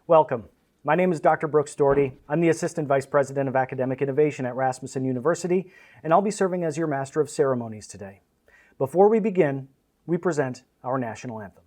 Welcome. My name is Dr. Brooks Doherty. I'm the Assistant Vice President of Academic Innovation at Rasmussen University, and I'll be serving as your Master of Ceremonies today. Before we begin, we present our national anthem.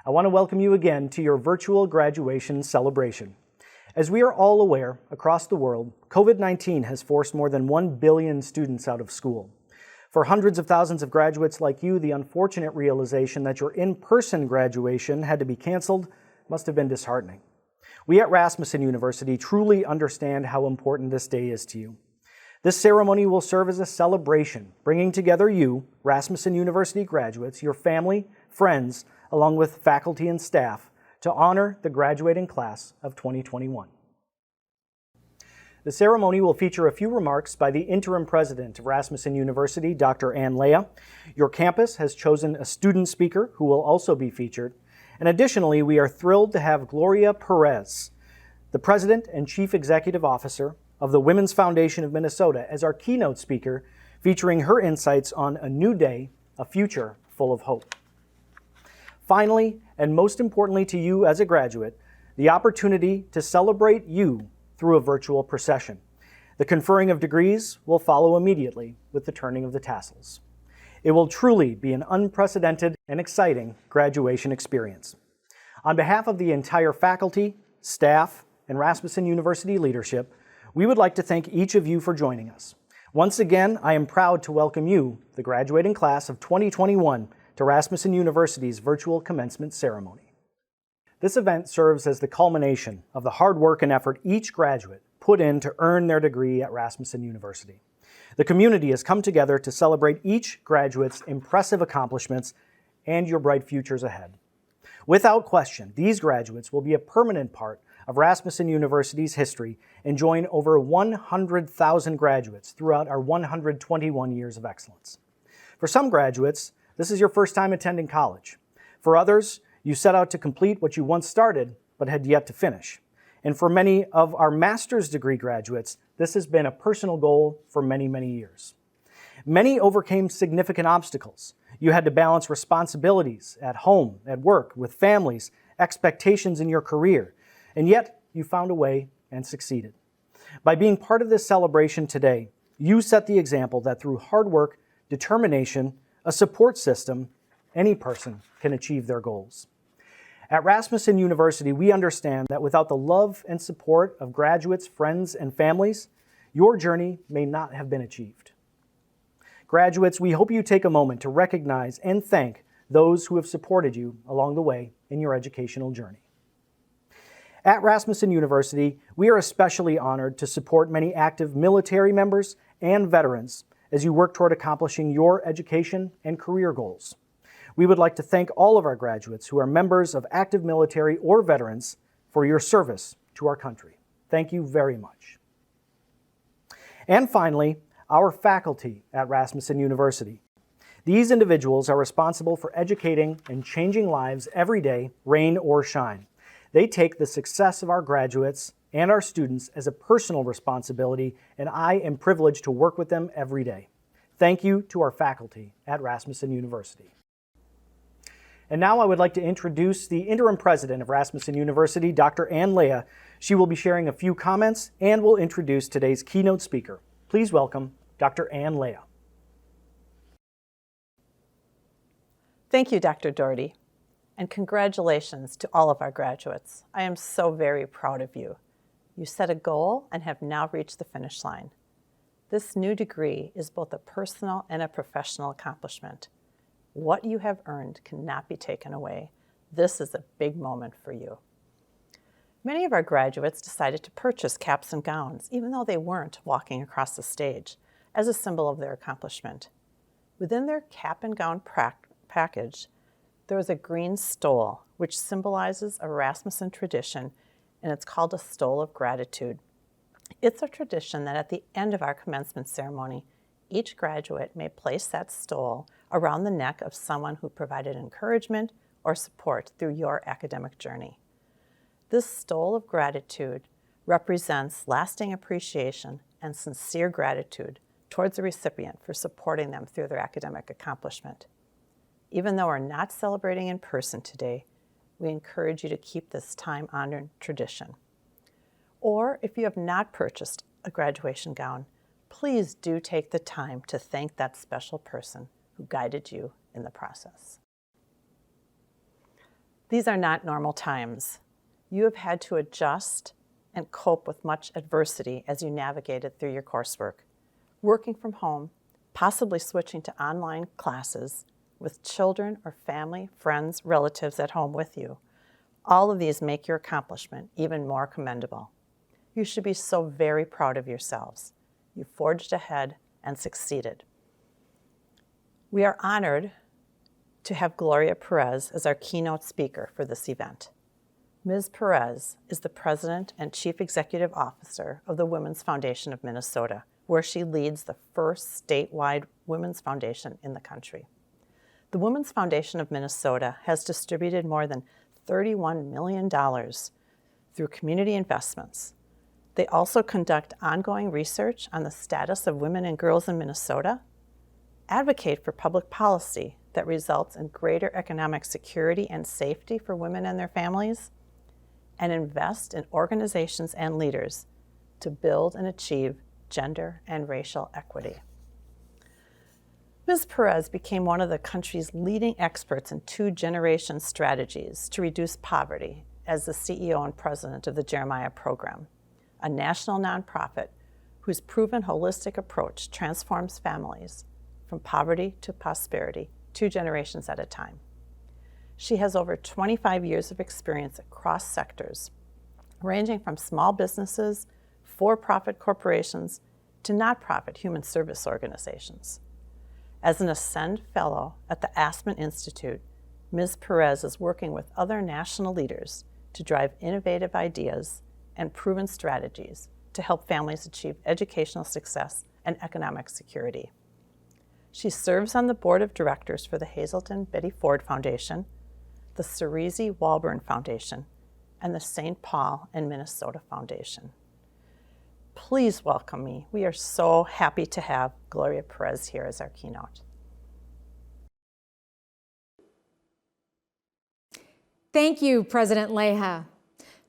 I want to welcome you again to your virtual graduation celebration. As we are all aware, across the world, COVID-19 has forced more than 1 billion students out of school. For hundreds of thousands of graduates like you, the unfortunate realization that your in-person graduation had to be canceled must have been disheartening. We at Rasmussen University truly understand how important this day is to you. This ceremony will serve as a celebration, bringing together you, Rasmussen University graduates, your family, friends, along with faculty and staff, to honor the graduating class of 2021. The ceremony will feature a few remarks by the interim president of Rasmussen University, Dr. Ann Leah. Your campus has chosen a student speaker who will also be featured. And additionally, we are thrilled to have Gloria Perez, the president and chief executive officer of the Women's Foundation of Minnesota, as our keynote speaker, featuring her insights on a new day, a future full of hope. Finally, and most importantly to you as a graduate, the opportunity to celebrate you through a virtual procession. The conferring of degrees will follow immediately with the turning of the tassels. It will truly be an unprecedented and exciting graduation experience. On behalf of the entire faculty, staff, and Rasmussen University leadership, we would like to thank each of you for joining us. Once again, I am proud to welcome you, the graduating class of 2021, to Rasmussen University's virtual commencement ceremony. This event serves as the culmination of the hard work and effort each graduate put in to earn their degree at Rasmussen University. The community has come together to celebrate each graduate's impressive accomplishments and your bright futures ahead. Without question, these graduates will be a permanent part of Rasmussen University's history and join over 100,000 graduates throughout our 121 years of excellence. For some graduates, this is your first time attending college. For others, you set out to complete what you once started but had yet to finish. And for many of our master's degree graduates, this has been a personal goal for many, many years. Many overcame significant obstacles. You had to balance responsibilities at home, at work, with families, expectations in your career, and yet you found a way and succeeded. By being part of this celebration today, you set the example that through hard work, determination, a support system, any person can achieve their goals. At Rasmussen University, we understand that without the love and support of graduates, friends, and families, your journey may not have been achieved. Graduates, we hope you take a moment to recognize and thank those who have supported you along the way in your educational journey. At Rasmussen University, we are especially honored to support many active military members and veterans as you work toward accomplishing your education and career goals. We would like to thank all of our graduates who are members of active military or veterans for your service to our country. Thank you very much. And finally, our faculty at Rasmussen University. These individuals are responsible for educating and changing lives every day, rain or shine. They take the success of our graduates and our students as a personal responsibility, and I am privileged to work with them every day. Thank you to our faculty at Rasmussen University. And now I would like to introduce the interim president of Rasmussen University, Dr. Ann Leah. She will be sharing a few comments and will introduce today's keynote speaker. Please welcome Dr. Ann Leah. Thank you, Dr. Doherty, and congratulations to all of our graduates. I am so very proud of you. You set a goal and have now reached the finish line. This new degree is both a personal and a professional accomplishment. What you have earned cannot be taken away. This is a big moment for you. Many of our graduates decided to purchase caps and gowns, even though they weren't walking across the stage, as a symbol of their accomplishment. Within their cap and gown package, there is a green stole, which symbolizes a Rasmussen tradition, and it's called a stole of gratitude. It's a tradition that at the end of our commencement ceremony, each graduate may place that stole around the neck of someone who provided encouragement or support through your academic journey. This stole of gratitude represents lasting appreciation and sincere gratitude towards the recipient for supporting them through their academic accomplishment. Even though we're not celebrating in person today, we encourage you to keep this time-honored tradition. Or if you have not purchased a graduation gown, please do take the time to thank that special person who guided you in the process. These are not normal times. You have had to adjust and cope with much adversity as you navigated through your coursework. Working from home, possibly switching to online classes with children or family, friends, relatives at home with you. All of these make your accomplishment even more commendable. You should be so very proud of yourselves. You forged ahead and succeeded. We are honored to have Gloria Perez as our keynote speaker for this event. Ms. Perez is the President and Chief Executive Officer of the Women's Foundation of Minnesota, where she leads the first statewide women's foundation in the country. The Women's Foundation of Minnesota has distributed more than $31 million through community investments. They also conduct ongoing research on the status of women and girls in Minnesota, advocate for public policy that results in greater economic security and safety for women and their families, and invest in organizations and leaders to build and achieve gender and racial equity. Ms. Perez became one of the country's leading experts in two-generation strategies to reduce poverty as the CEO and president of the Jeremiah Program, a national nonprofit whose proven holistic approach transforms families from poverty to prosperity 2 generations at a time. She has over 25 years of experience across sectors, ranging from small businesses, for-profit corporations, to nonprofit human service organizations. As an Ascend Fellow at the Aspen Institute, Ms. Perez is working with other national leaders to drive innovative ideas and proven strategies to help families achieve educational success and economic security. She serves on the board of directors for the Hazelton Betty Ford Foundation, the Cerisi Walburn Foundation, and the St. Paul and Minnesota Foundation. Please welcome me. We are so happy to have Gloria Perez here as our keynote. Thank you, President Leha.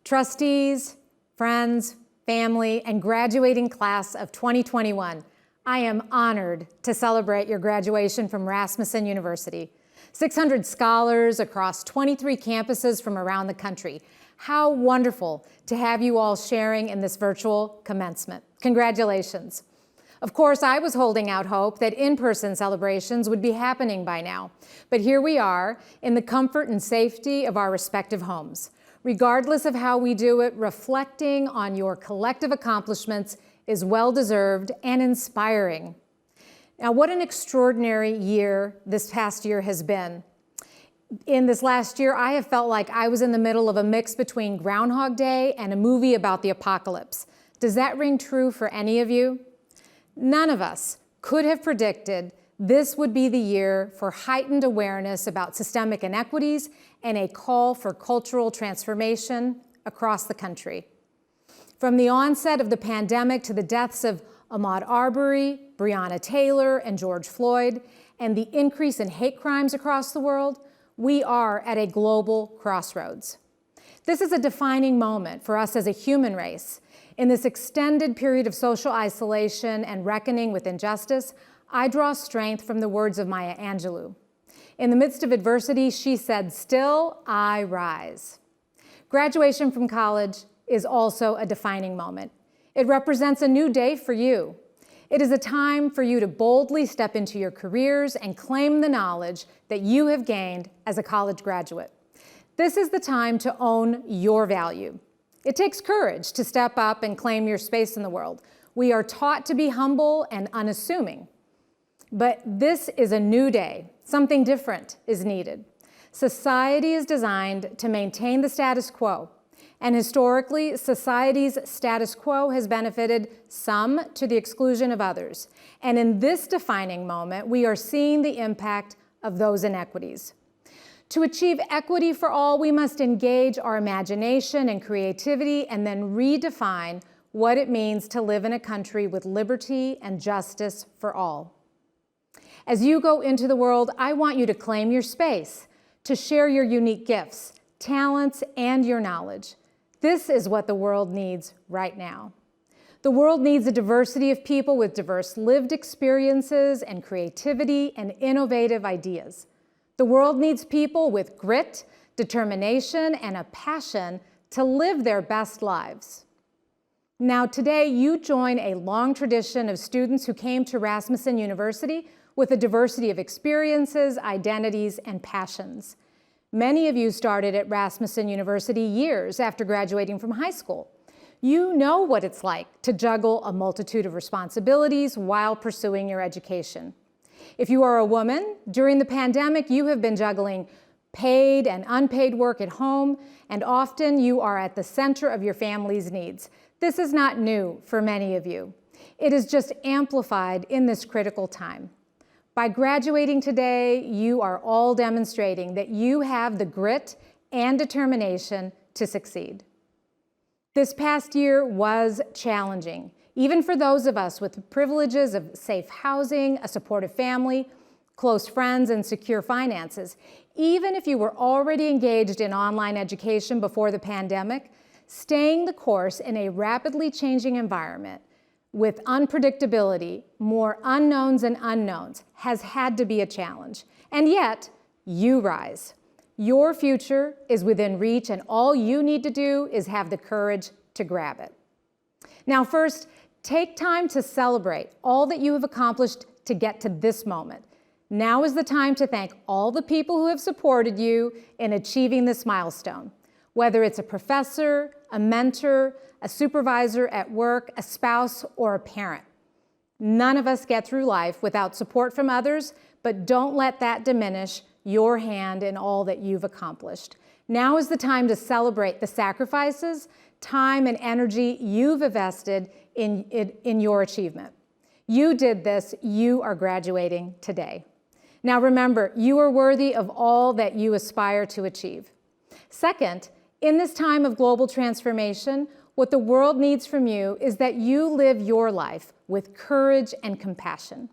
Trustees, friends, family, and graduating class of 2021, I am honored to celebrate your graduation from Rasmussen University. 600 scholars across 23 campuses from around the country. How wonderful to have you all sharing in this virtual commencement. Congratulations. Of course, I was holding out hope that in-person celebrations would be happening by now, but here we are in the comfort and safety of our respective homes. Regardless of how we do it, reflecting on your collective accomplishments is well-deserved and inspiring. Now, what an extraordinary year this past year has been. In this last year, I have felt like I was in the middle of a mix between Groundhog Day and a movie about the apocalypse. Does that ring true for any of you? None of us could have predicted this would be the year for heightened awareness about systemic inequities and a call for cultural transformation across the country. From the onset of the pandemic to the deaths of Ahmaud Arbery, Breonna Taylor, and George Floyd, and the increase in hate crimes across the world, we are at a global crossroads. This is a defining moment for us as a human race. In this extended period of social isolation and reckoning with injustice, I draw strength from the words of Maya Angelou. In the midst of adversity, she said, "Still I rise." Graduation from college is also a defining moment. It represents a new day for you. It is a time for you to boldly step into your careers and claim the knowledge that you have gained as a college graduate. This is the time to own your value. It takes courage to step up and claim your space in the world. We are taught to be humble and unassuming. But this is a new day. Something different is needed. Society is designed to maintain the status quo. And historically, society's status quo has benefited some to the exclusion of others. And in this defining moment, we are seeing the impact of those inequities. To achieve equity for all, we must engage our imagination and creativity and then redefine what it means to live in a country with liberty and justice for all. As you go into the world, I want you to claim your space, to share your unique gifts, talents, and your knowledge. This is what the world needs right now. The world needs a diversity of people with diverse lived experiences and creativity and innovative ideas. The world needs people with grit, determination, and a passion to live their best lives. Now, today, you join a long tradition of students who came to Rasmussen University with a diversity of experiences, identities, and passions. Many of you started at Rasmussen University years after graduating from high school. You know what it's like to juggle a multitude of responsibilities while pursuing your education. If you are a woman, during the pandemic, you have been juggling paid and unpaid work at home, and often you are at the center of your family's needs. This is not new for many of you. It is just amplified in this critical time. By graduating today, you are all demonstrating that you have the grit and determination to succeed. This past year was challenging, even for those of us with the privileges of safe housing, a supportive family, close friends, and secure finances. Even if you were already engaged in online education before the pandemic, staying the course in a rapidly changing environment with unpredictability, more unknowns and unknowns, has had to be a challenge. And yet, you rise. Your future is within reach, and all you need to do is have the courage to grab it. Now, first, take time to celebrate all that you have accomplished to get to this moment. Now is the time to thank all the people who have supported you in achieving this milestone, whether it's a professor, a mentor, a supervisor at work, a spouse, or a parent. None of us get through life without support from others, but don't let that diminish your hand in all that you've accomplished. Now is the time to celebrate the sacrifices, time, and energy you've invested in your achievement. You did this, you are graduating today. Now remember, you are worthy of all that you aspire to achieve. Second, in this time of global transformation, what the world needs from you is that you live your life with courage and compassion.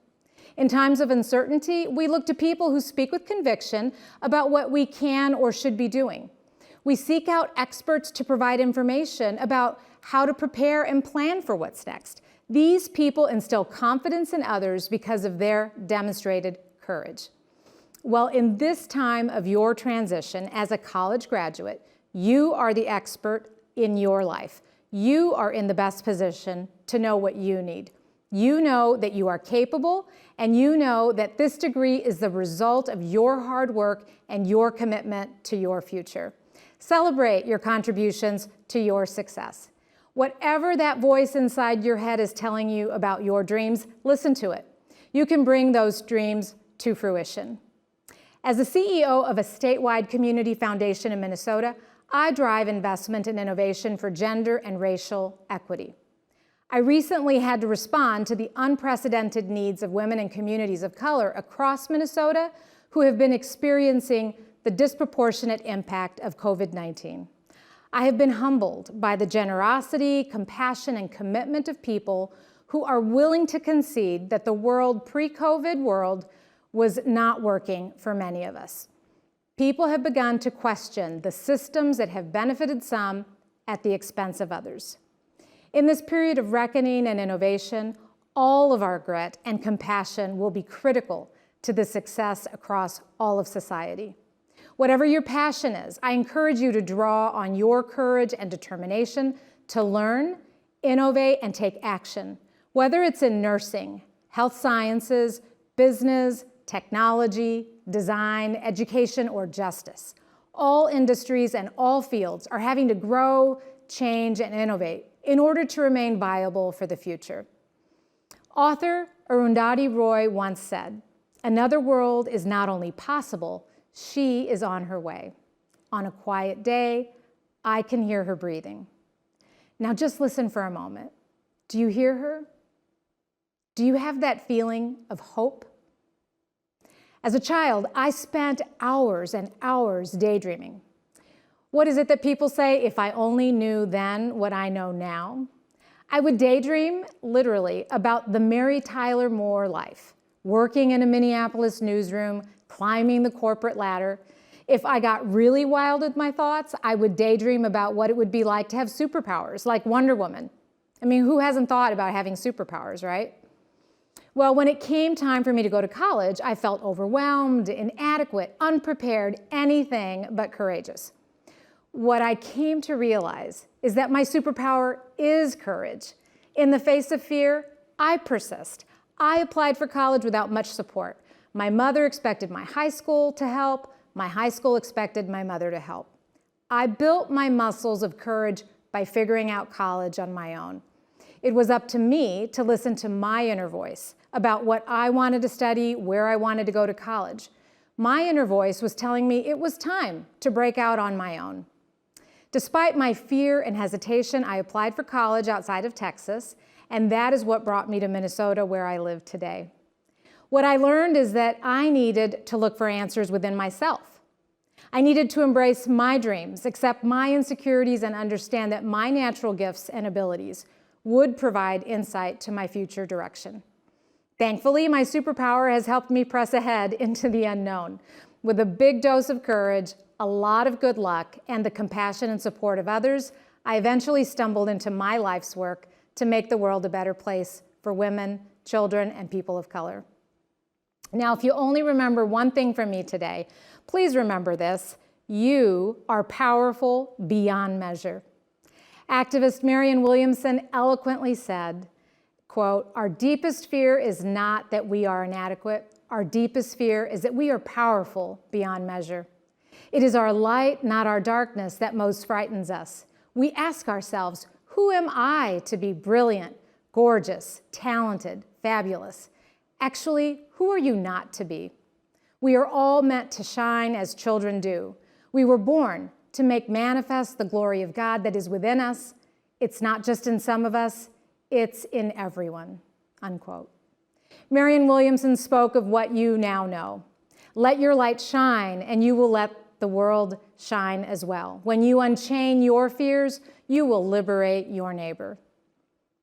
In times of uncertainty, we look to people who speak with conviction about what we can or should be doing. We seek out experts to provide information about how to prepare and plan for what's next. These people instill confidence in others because of their demonstrated courage. Well, in this time of your transition as a college graduate, you are the expert in your life. You are in the best position to know what you need. You know that you are capable, and you know that this degree is the result of your hard work and your commitment to your future. Celebrate your contributions to your success. Whatever that voice inside your head is telling you about your dreams, listen to it. You can bring those dreams to fruition. As the CEO of a statewide community foundation in Minnesota, I drive investment and innovation for gender and racial equity. I recently had to respond to the unprecedented needs of women and communities of color across Minnesota who have been experiencing the disproportionate impact of COVID-19. I have been humbled by the generosity, compassion, and commitment of people who are willing to concede that the pre-COVID world was not working for many of us. People have begun to question the systems that have benefited some at the expense of others. In this period of reckoning and innovation, all of our grit and compassion will be critical to the success across all of society. Whatever your passion is, I encourage you to draw on your courage and determination to learn, innovate, and take action, whether it's in nursing, health sciences, business, technology, design, education, or justice. All industries and all fields are having to grow, change, and innovate in order to remain viable for the future. Author Arundhati Roy once said, "Another world is not only possible, she is on her way. On a quiet day, I can hear her breathing." Now just listen for a moment. Do you hear her? Do you have that feeling of hope? As a child, I spent hours and hours daydreaming. What is it that people say, if I only knew then what I know now? I would daydream, literally, about the Mary Tyler Moore life, working in a Minneapolis newsroom, climbing the corporate ladder. If I got really wild with my thoughts, I would daydream about what it would be like to have superpowers, like Wonder Woman. I mean, who hasn't thought about having superpowers, right? Well, when it came time for me to go to college, I felt overwhelmed, inadequate, unprepared, anything but courageous. What I came to realize is that my superpower is courage. In the face of fear, I persist. I applied for college without much support. My mother expected my high school to help. My high school expected my mother to help. I built my muscles of courage by figuring out college on my own. It was up to me to listen to my inner voice about what I wanted to study, where I wanted to go to college. My inner voice was telling me it was time to break out on my own. Despite my fear and hesitation, I applied for college outside of Texas, and that is what brought me to Minnesota, where I live today. What I learned is that I needed to look for answers within myself. I needed to embrace my dreams, accept my insecurities, and understand that my natural gifts and abilities would provide insight to my future direction. Thankfully, my superpower has helped me press ahead into the unknown. With a big dose of courage, a lot of good luck, and the compassion and support of others, I eventually stumbled into my life's work to make the world a better place for women, children, and people of color. Now, if you only remember one thing from me today, please remember this: you are powerful beyond measure. Activist Marianne Williamson eloquently said, quote, "Our deepest fear is not that we are inadequate. Our deepest fear is that we are powerful beyond measure. It is our light, not our darkness, that most frightens us. We ask ourselves, who am I to be brilliant, gorgeous, talented, fabulous? Actually, who are you not to be? We are all meant to shine as children do. We were born to make manifest the glory of God that is within us. It's not just in some of us, it's in everyone," unquote. Marianne Williamson spoke of what you now know. Let your light shine, and you will let the world shine as well. When you unchain your fears, you will liberate your neighbor.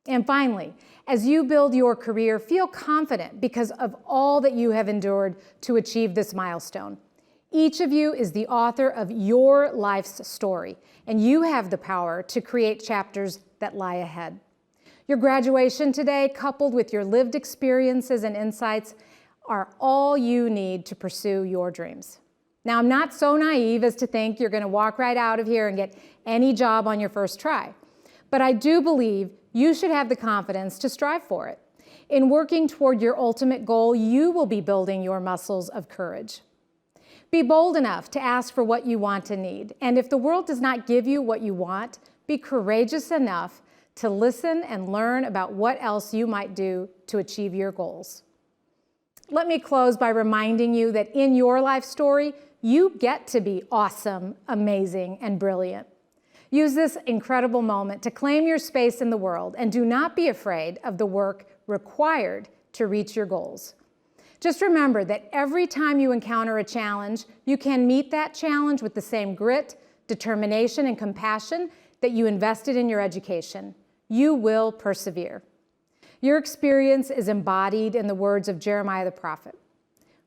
And finally, as you build your career, feel confident because of all that you have endured to achieve this milestone. Each of you is the author of your life's story, and you have the power to create chapters that lie ahead. Your graduation today, coupled with your lived experiences and insights, are all you need to pursue your dreams. Now, I'm not so naive as to think you're going to walk right out of here and get any job on your first try, but I do believe you should have the confidence to strive for it. In working toward your ultimate goal, you will be building your muscles of courage. Be bold enough to ask for what you want and need, and if the world does not give you what you want, be courageous enough to listen and learn about what else you might do to achieve your goals. Let me close by reminding you that in your life story, you get to be awesome, amazing, and brilliant. Use this incredible moment to claim your space in the world, and do not be afraid of the work required to reach your goals. Just remember that every time you encounter a challenge, you can meet that challenge with the same grit, determination, and compassion that you invested in your education. You will persevere. Your experience is embodied in the words of Jeremiah the prophet.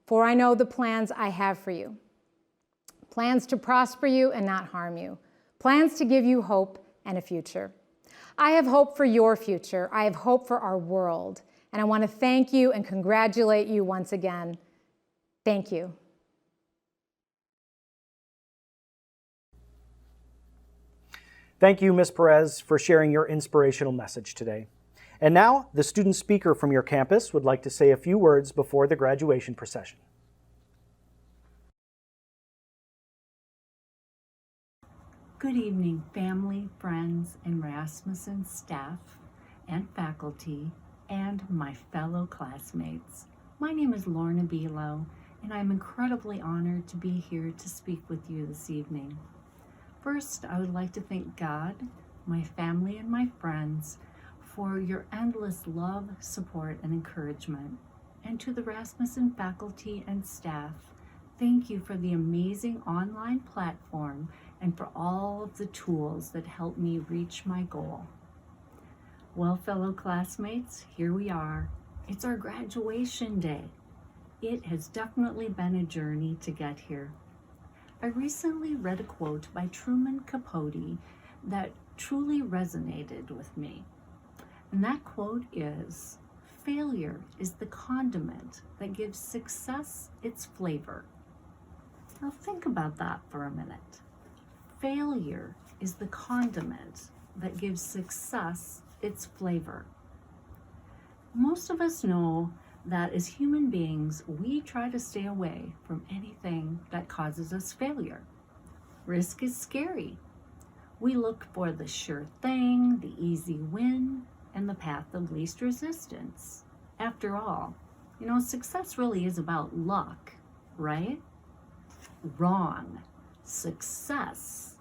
"For I know the plans I have for you, plans to prosper you and not harm you, plans to give you hope and a future." I have hope for your future. I have hope for our world. And I want to thank you and congratulate you once again. Thank you. Thank you, Ms. Perez, for sharing your inspirational message today. And now, the student speaker from your campus would like to say a few words before the graduation procession. Good evening, family, friends, and Rasmussen staff and faculty, and my fellow classmates. My name is Lorna Bilo, and I'm incredibly honored to be here to speak with you this evening. First, I would like to thank God, my family, and my friends for your endless love, support, and encouragement. And to the Rasmussen faculty and staff, thank you for the amazing online platform and for all of the tools that help me reach my goal. Well, fellow classmates, here we are. It's our graduation day. It has definitely been a journey to get here. I recently read a quote by Truman Capote that truly resonated with me. And that quote is, "Failure is the condiment that gives success its flavor." Now think about that for a minute. Failure is the condiment that gives success its flavor. Most of us know that as human beings, we try to stay away from anything that causes us failure. Risk is scary. We look for the sure thing, the easy win, and the path of least resistance. After all, success really is about luck, right? Wrong. Success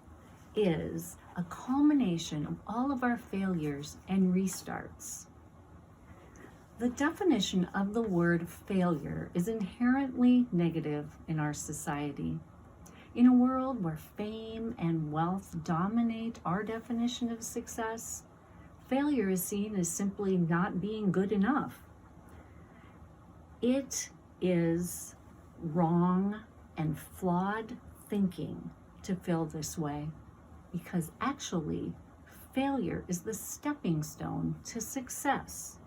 is a culmination of all of our failures and restarts. The definition of the word failure is inherently negative in our society. In a world where fame and wealth dominate our definition of success, failure is seen as simply not being good enough. It is wrong and flawed thinking to feel this way, because actually, failure is the stepping stone to success.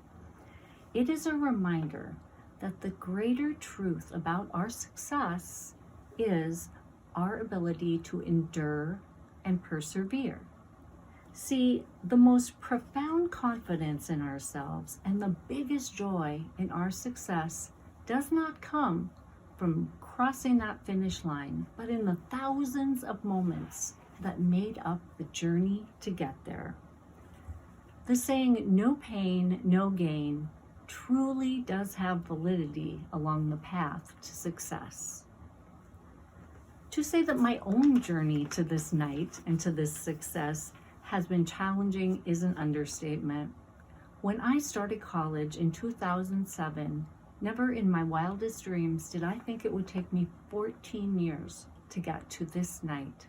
It is a reminder that the greater truth about our success is our ability to endure and persevere. See, the most profound confidence in ourselves and the biggest joy in our success does not come from crossing that finish line, but in the thousands of moments that made up the journey to get there. The saying, "no pain, no gain," truly does have validity along the path to success. To say that my own journey to this night and to this success has been challenging is an understatement. When I started college in 2007, never in my wildest dreams did I think it would take me 14 years to get to this night.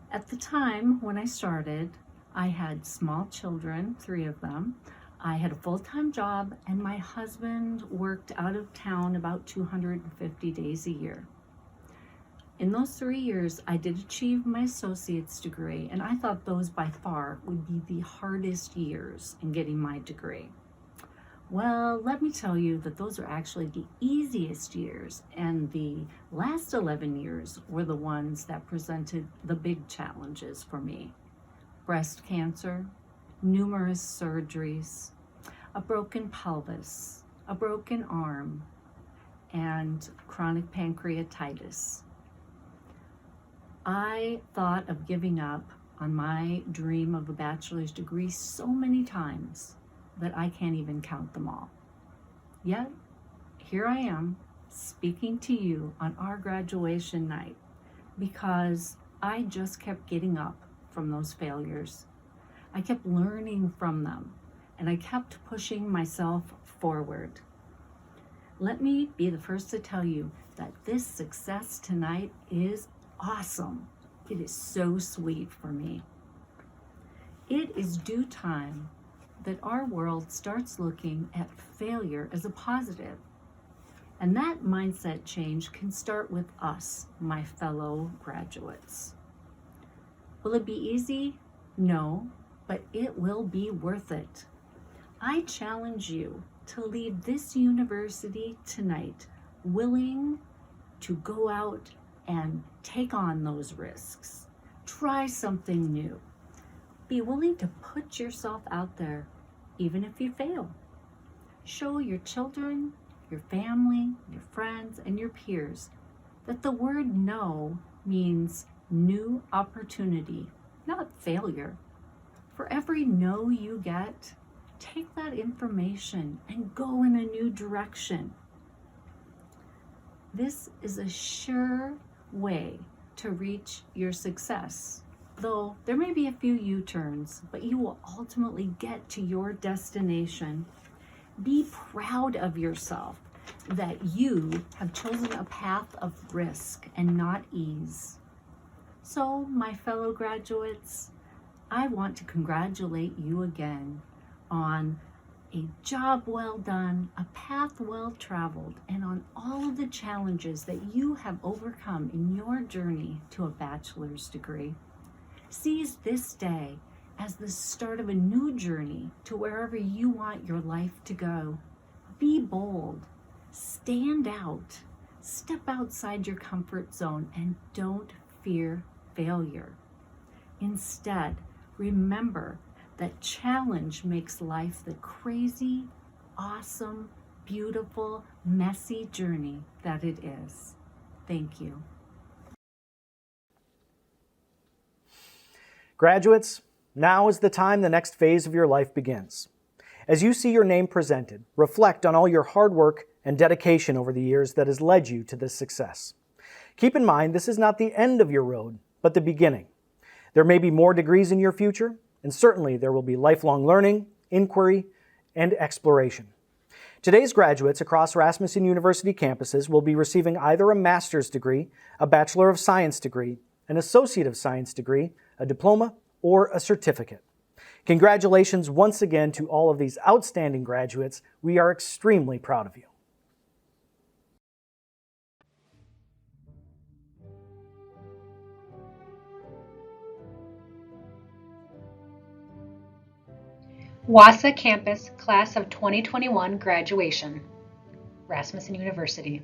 At the time when I started, I had small children, 3 of them. I had a full-time job, and my husband worked out of town about 250 days a year. In those 3 years, I did achieve my associate's degree, and I thought those by far would be the hardest years in getting my degree. Well, let me tell you that those are actually the easiest years, and the last 11 years were the ones that presented the big challenges for me. Breast cancer, numerous surgeries, a broken pelvis, a broken arm, and chronic pancreatitis. I thought of giving up on my dream of a bachelor's degree so many times that I can't even count them all. Yet, here I am speaking to you on our graduation night because I just kept getting up from those failures. I kept learning from them, and I kept pushing myself forward. Let me be the first to tell you that this success tonight is awesome. It is so sweet for me. It is due time that our world starts looking at failure as a positive. And that mindset change can start with us, my fellow graduates. Will it be easy? No, but it will be worth it. I challenge you to leave this university tonight willing to go out and take on those risks. Try something new. Be willing to put yourself out there, even if you fail. Show your children, your family, your friends, and your peers that the word no means new opportunity, not failure. For every no you get, take that information and go in a new direction. This is a sure way to reach your success. Though there may be a few U-turns, but you will ultimately get to your destination. Be proud of yourself that you have chosen a path of risk and not ease. So, my fellow graduates, I want to congratulate you again on a job well done, a path well traveled, and on all of the challenges that you have overcome in your journey to a bachelor's degree. Seize this day as the start of a new journey to wherever you want your life to go. Be bold, stand out, step outside your comfort zone, and don't fear failure. Instead, remember that challenge makes life the crazy, awesome, beautiful, messy journey that it is. Thank you. Graduates, now is the time the next phase of your life begins. As you see your name presented, reflect on all your hard work and dedication over the years that has led you to this success. Keep in mind, this is not the end of your road, but the beginning. There may be more degrees in your future, and certainly there will be lifelong learning, inquiry, and exploration. Today's graduates across Rasmussen University campuses will be receiving either a master's degree, a Bachelor of Science degree, an Associate of Science degree, a diploma, or a certificate. Congratulations once again to all of these outstanding graduates. We are extremely proud of you. Wausau Campus Class of 2021 Graduation, Rasmussen University.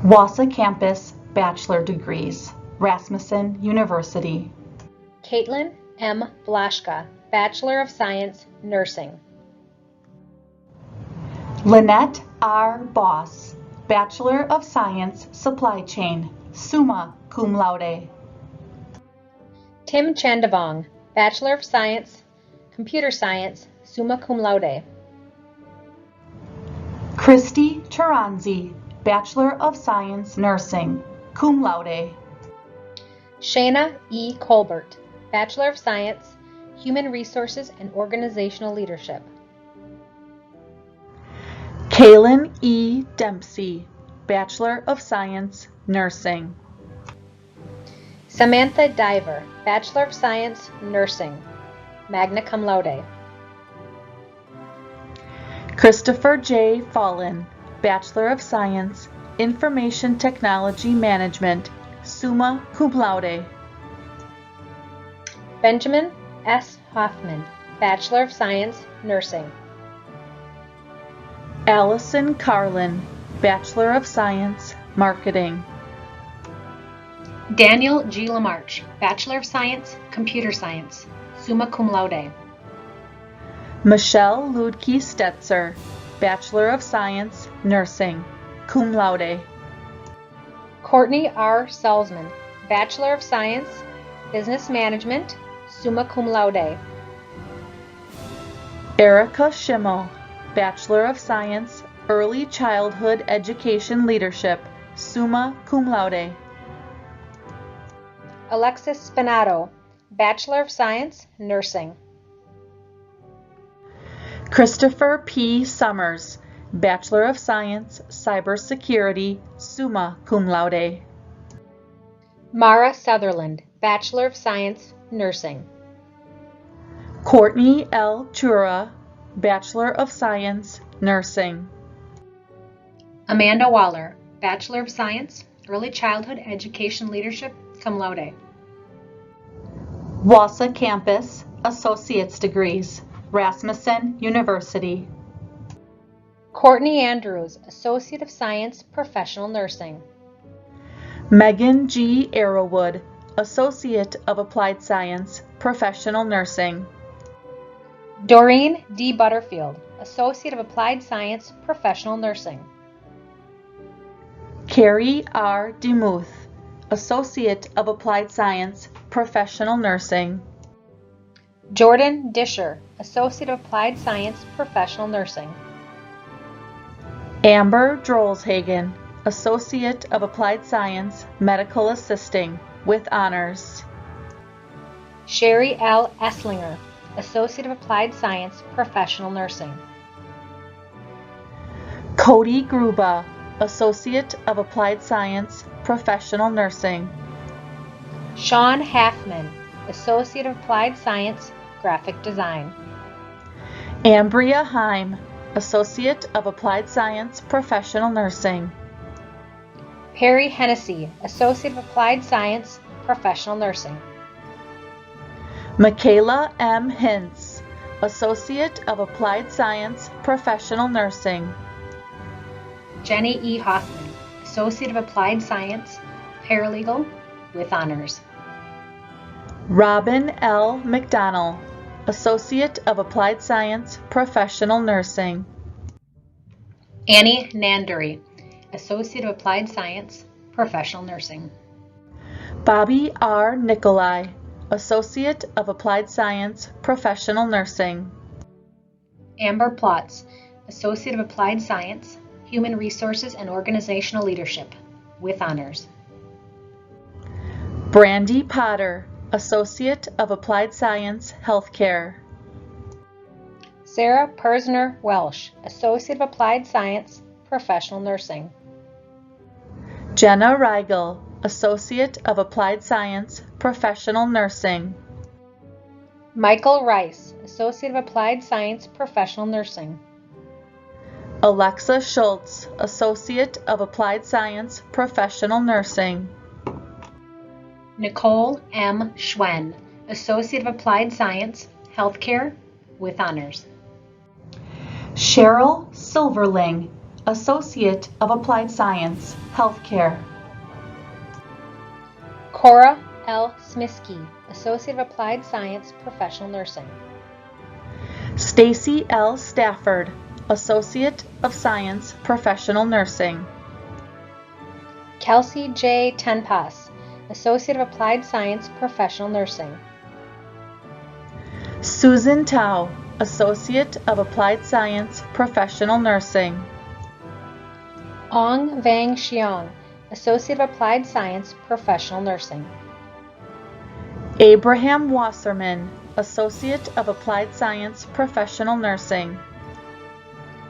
Wausau Campus Bachelor Degrees, Rasmussen University. Caitlin M. Vlashka, Bachelor of Science, Nursing. Lynette R. Boss, Bachelor of Science, Supply Chain, summa cum laude. Tim Chandavong, Bachelor of Science, Computer Science, summa cum laude. Christy Taranzi, Bachelor of Science, Nursing, cum laude. Shayna E. Colbert, Bachelor of Science, Human Resources and Organizational Leadership. Kaylin E. Dempsey, Bachelor of Science, Nursing. Samantha Diver, Bachelor of Science, Nursing, magna cum laude. Christopher J. Fallon, Bachelor of Science, Information Technology Management, summa cum laude. Benjamin S. Hoffman, Bachelor of Science, Nursing. Allison Carlin, Bachelor of Science, Marketing. Daniel G. Lamarche, Bachelor of Science, Computer Science, summa cum laude. Michelle Ludke Stetzer, Bachelor of Science, Nursing, cum laude. Courtney R. Salzman, Bachelor of Science, Business Management, summa cum laude. Erica Schimmel, Bachelor of Science, Early Childhood Education Leadership, summa cum laude. Alexis Spinato, Bachelor of Science, Nursing. Christopher P. Summers, Bachelor of Science, Cybersecurity, summa cum laude. Mara Sutherland, Bachelor of Science, Nursing. Courtney L. Chura, Bachelor of Science, Nursing. Amanda Waller, Bachelor of Science, Early Childhood Education Leadership, cum laude. Wausau Campus, Associate's Degrees, Rasmussen University. Courtney Andrews, Associate of Science, Professional Nursing. Megan G. Arrowwood, Associate of Applied Science, Professional Nursing. Doreen D. Butterfield, Associate of Applied Science, Professional Nursing. Carrie R. DeMuth, Associate of Applied Science, Professional Nursing. Jordan Disher, Associate of Applied Science, Professional Nursing. Amber Drolshagen, Associate of Applied Science, Medical Assisting, with honors. Sherry L. Esslinger, Associate of Applied Science, Professional Nursing. Cody Gruba, Associate of Applied Science, Professional Nursing. Sean Halfman, Associate of Applied Science, Graphic Design. Ambria Heim, Associate of Applied Science, Professional Nursing. Perry Hennessy, Associate of Applied Science, Professional Nursing. Michaela M. Hintz, Associate of Applied Science, Professional Nursing. Jenny E. Hoffman, Associate of Applied Science, Paralegal, with honors. Robin L. McDonnell, Associate of Applied Science, Professional Nursing. Annie Nandery, Associate of Applied Science, Professional Nursing. Bobby R. Nikolai, Associate of Applied Science, Professional Nursing. Amber Plotz, Associate of Applied Science, Human Resources and Organizational Leadership, with honors. Brandy Potter, Associate of Applied Science, Healthcare. Sarah Persner Welsh, Associate of Applied Science, Professional Nursing. Jenna Reigel, Associate of Applied Science, Professional Nursing. Michael Rice, Associate of Applied Science, Professional Nursing. Alexa Schultz, Associate of Applied Science, Professional Nursing. Nicole M. Schwen, Associate of Applied Science, Healthcare, with honors. Cheryl Silverling, Associate of Applied Science, Healthcare. Cora L. Smisky, Associate of Applied Science, Professional Nursing. Stacy L. Stafford, Associate of Science, Professional Nursing. Kelsey J. Tenpas, Associate of Applied Science, Professional Nursing. Susan Tao, Associate of Applied Science, Professional Nursing. Ong Vang Xiong, Associate of Applied Science, Professional Nursing. Abraham Wasserman, Associate of Applied Science, Professional Nursing.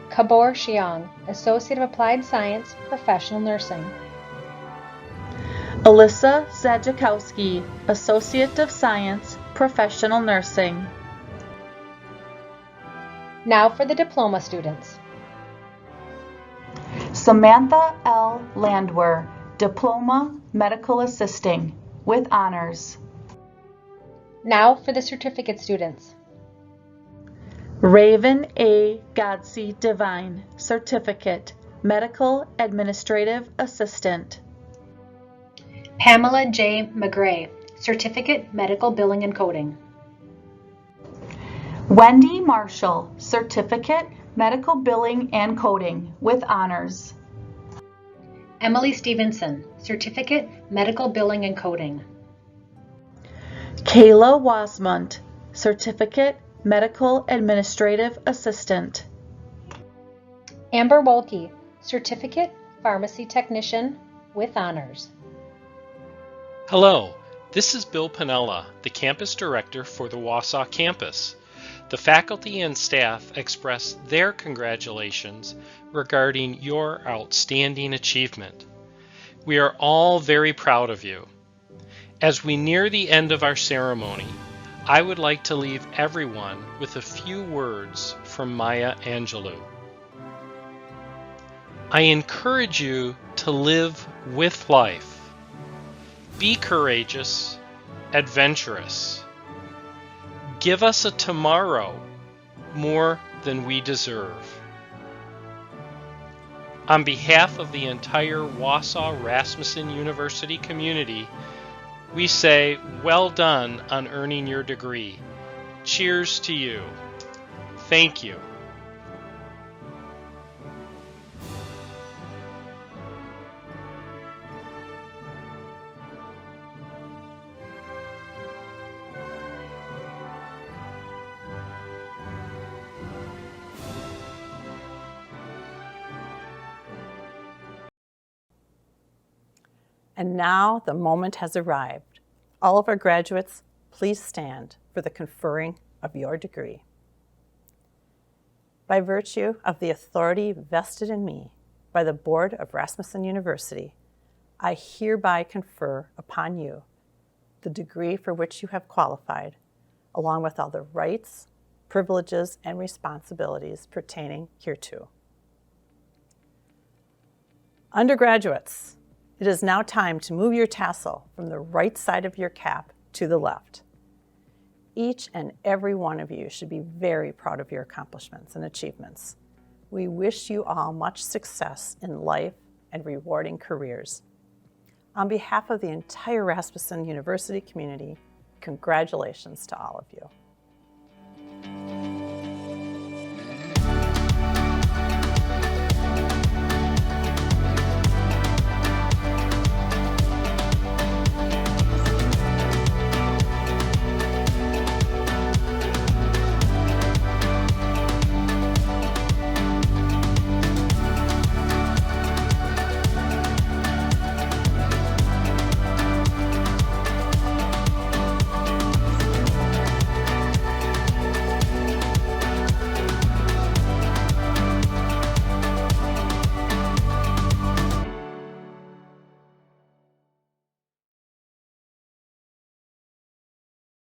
Kabor Xiong, Associate of Applied Science, Professional Nursing. Alyssa Zajakowski, Associate of Science, Professional Nursing. Now for the diploma students. Samantha L. Landwehr, Diploma, Medical Assisting, with honors. Now for the certificate students. Raven A. Godsey Devine, Certificate, Medical Administrative Assistant. Pamela J. McGray, Certificate, Medical Billing and Coding. Wendy Marshall, Certificate, Medical Billing and Coding, with honors. Emily Stevenson, Certificate, Medical Billing and Coding. Kayla Wasmunt, Certificate, Medical Administrative Assistant. Amber Wolke, Certificate, Pharmacy Technician, with honors. Hello, this is Bill Pinella, the Campus Director for the Wausau campus. The faculty and staff express their congratulations regarding your outstanding achievement. We are all very proud of you. As we near the end of our ceremony, I would like to leave everyone with a few words from Maya Angelou. I encourage you to live with life. Be courageous, adventurous. Give us a tomorrow more than we deserve. On behalf of the entire Wausau Rasmussen University community, we say well done on earning your degree. Cheers to you. Thank you. And now the moment has arrived. All of our graduates, please stand for the conferring of your degree. By virtue of the authority vested in me by the Board of Rasmussen University, I hereby confer upon you the degree for which you have qualified, along with all the rights, privileges, and responsibilities pertaining hereto. Undergraduates, it is now time to move your tassel from the right side of your cap to the left. Each and every one of you should be very proud of your accomplishments and achievements. We wish you all much success in life and rewarding careers. On behalf of the entire Rasmussen University community, congratulations to all of you.